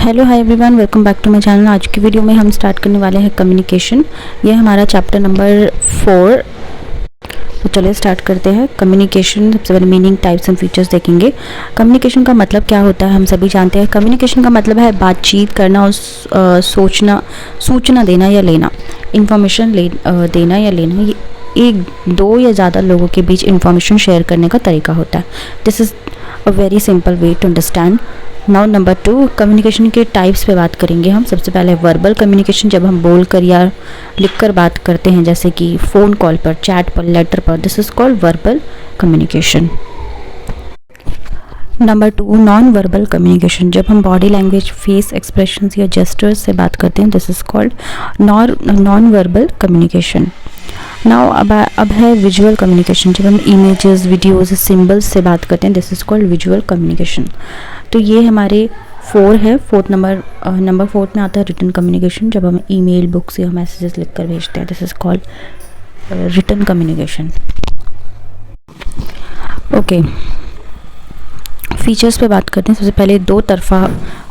Hello hi everyone, welcome back to my channel. आज की video में हम स्टार्ट करने वाले हैं कम्युनिकेशन। ये हमारा चैप्टर नंबर 4। तो चलिए स्टार्ट करते हैं। कम्युनिकेशन, सबसे पहले मीनिंग, टाइप्स एंड फीचर्स देखेंगे। कम्युनिकेशन का मतलब क्या होता है हम सभी जानते हैं। कम्युनिकेशन का मतलब है बातचीत करना और सोचना, सूचना देना या लेना, इंफॉर्मेशन देना या लेना। ये एक, दो या ज़्यादा लोगों के बीच इंफॉर्मेशन शेयर करने का तरीका होता है। This is a very simple way to understand. Now number 2, communication के टाइप्स पे बात करेंगे हम। सबसे पहले वर्बल कम्युनिकेशन, जब हम बोल कर या लिख कर बात करते हैं, जैसे कि फ़ोन कॉल पर, चैट पर, लेटर पर, this is called verbal communication. Number 2, non verbal communication, जब हम बॉडी लैंग्वेज, फेस एक्सप्रेशंस या जेस्चर्स से बात करते हैं, this is called non verbal communication. Now अब है विजुअल कम्युनिकेशन, जब हम इमेजेस, वीडियोस, सिंबल्स से बात करते हैं, this is called visual communication. तो ये हमारे 4 है। नंबर 4 में आता है रिटन कम्युनिकेशन, जब हम ईमेल, बुक्स या मैसेजेस लिख कर भेजते हैं, this is called written communication. Okay, features पे बात करते हैं। सबसे पहले दो तरफा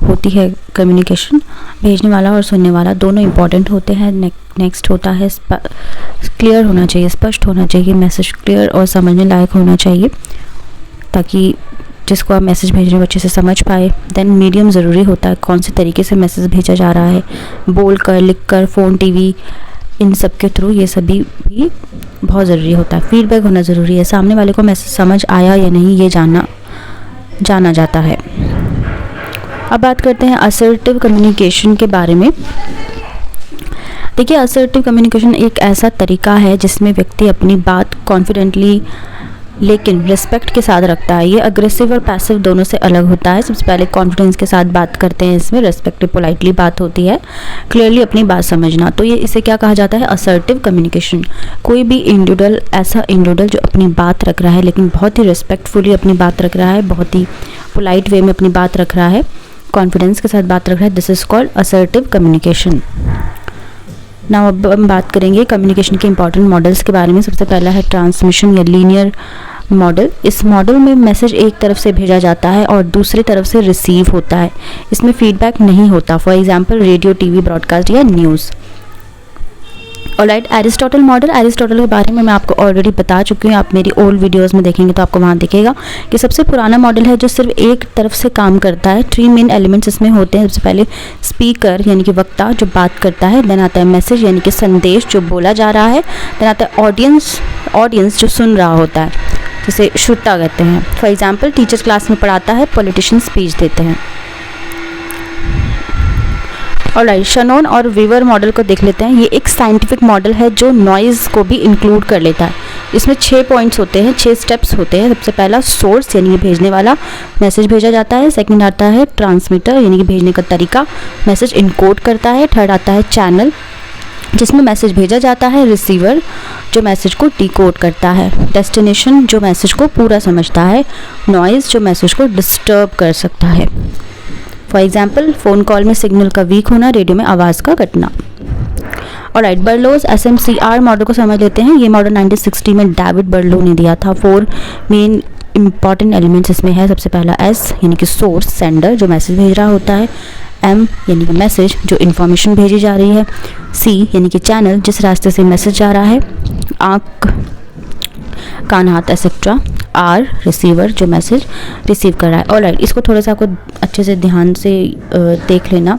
होती है कम्युनिकेशन, भेजने वाला और सुनने वाला दोनों इंपॉर्टेंट होते हैं। नेक्स्ट होता है क्लियर होना चाहिए, स्पष्ट होना चाहिए, मैसेज क्लियर और समझने लायक होना चाहिए, ताकि जिसको आप मैसेज भेज रहे हो अच्छे से समझ पाए। देन मीडियम ज़रूरी होता है, कौन से तरीके से मैसेज भेजा जा रहा है, बोल कर, लिख कर, फ़ोन, टीवी, इन सब के थ्रू, ये सभी भी बहुत ज़रूरी होता है। फीडबैक होना ज़रूरी है, सामने वाले को मैसेज समझ आया या नहीं ये जाना जाता है। अब बात करते हैं असर्टिव कम्युनिकेशन के बारे में। देखिए, असर्टिव कम्युनिकेशन एक ऐसा तरीका है जिसमें व्यक्ति अपनी बात कॉन्फिडेंटली लेकिन रिस्पेक्ट के साथ रखता है। ये अग्रेसिव और पैसिव दोनों से अलग होता है। सबसे पहले कॉन्फिडेंस के साथ बात करते हैं, इसमें रिस्पेक्टिव पोलाइटली बात होती है, क्लियरली अपनी बात समझना। तो ये इसे क्या कहा जाता है, असर्टिव कम्युनिकेशन। कोई भी इंडिविजुअल, ऐसा इंडिविजुअल जो अपनी बात रख रहा है लेकिन बहुत ही रिस्पेक्टफुली अपनी बात रख रहा है, बहुत ही पोलाइट वे में अपनी बात रख रहा है, कॉन्फिडेंस के साथ बात रख रहा है, this is called assertive communication. Now अब हम बात करेंगे कम्युनिकेशन के इंपॉर्टेंट मॉडल्स के बारे में। सबसे पहला है ट्रांसमिशन या लीनियर मॉडल। इस मॉडल में मैसेज एक तरफ से भेजा जाता है और दूसरी तरफ से रिसीव होता है। इसमें फीडबैक नहीं होता, for example radio, TV broadcast या news. Alright, Aristotle model. Aristotle के बारे में मैं आपको ऑलरेडी बता चुकी हूँ, आप मेरी ओल्ड वीडियोस में देखेंगे तो आपको वहाँ दिखेगा कि सबसे पुराना मॉडल है जो सिर्फ एक तरफ से काम करता है। 3 मेन एलिमेंट्स इसमें होते हैं। सबसे पहले स्पीकर यानी कि वक्ता जो बात करता है, देन आता है मैसेज यानी कि संदेश जो बोला जा रहा है, देन आता है ऑडियंस जो सुन रहा होता है, जिसे श्रोता कहते हैं। फॉर एग्जाम्पल टीचर्स क्लास में पढ़ाता है, पॉलिटिशियन स्पीच देते हैं। ऑलराइट, शैनॉन और वीवर मॉडल को देख लेते हैं। ये एक साइंटिफिक मॉडल है जो नॉइज़ को भी इंक्लूड कर लेता है। इसमें 6 पॉइंट्स होते हैं, 6 स्टेप्स होते हैं। सबसे पहला सोर्स यानी कि भेजने वाला, मैसेज भेजा जाता है। सेकंड आता है ट्रांसमीटर यानी कि भेजने का तरीका, मैसेज इनकोड करता है। थर्ड आता है चैनल जिसमें मैसेज भेजा जाता है। रिसीवर जो मैसेज को डिकोड करता है। डेस्टिनेशन जो मैसेज को पूरा समझता है। नॉइज़ जो मैसेज को डिस्टर्ब कर सकता है। फॉर एग्जाम्पल फ़ोन कॉल में सिग्नल का वीक होना, रेडियो में आवाज़ का घटना। ऑलराइट, बर्लोज SMCR मॉडल को समझ लेते हैं। ये मॉडल 1960 में डेविड बर्लो ने दिया था। 4 मेन इंपॉर्टेंट एलिमेंट्स इसमें है। सबसे पहला S यानी कि सोर्स, सेंडर जो मैसेज भेज रहा होता है। M यानी कि मैसेज जो इन्फॉर्मेशन भेजी जा रही है। C यानी कि चैनल जिस रास्ते से मैसेज जा रहा है, आँख, कान, हाथ एक्सेट्रा। R रिसीवर जो मैसेज रिसीव कर रहा है। ऑलराइट, इसको थोड़ा सा आपको अच्छे से ध्यान से देख लेना।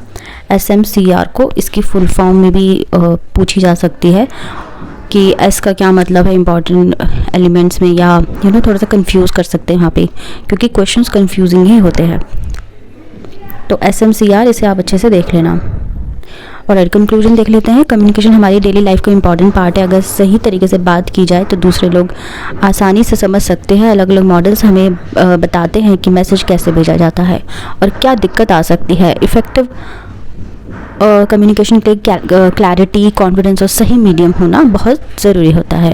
SMCR को इसकी फुल फॉर्म में भी पूछी जा सकती है कि S का क्या मतलब है इंपॉर्टेंट एलिमेंट्स में, या थोड़ा सा कंफ्यूज कर सकते हैं यहाँ पे, क्योंकि क्वेश्चंस कंफ्यूजिंग ही होते हैं। तो SMCR इसे आप अच्छे से देख लेना। और कंक्लूजन देख लेते हैं। कम्युनिकेशन हमारी डेली लाइफ का इंपॉर्टेंट पार्ट है। अगर सही तरीके से बात की जाए तो दूसरे लोग आसानी से समझ सकते हैं। अलग अलग मॉडल्स हमें बताते हैं कि मैसेज कैसे भेजा जाता है और क्या दिक्कत आ सकती है। इफ़ेक्टिव कम्युनिकेशन के क्लैरिटी, कॉन्फिडेंस और सही मीडियम होना बहुत ज़रूरी होता है।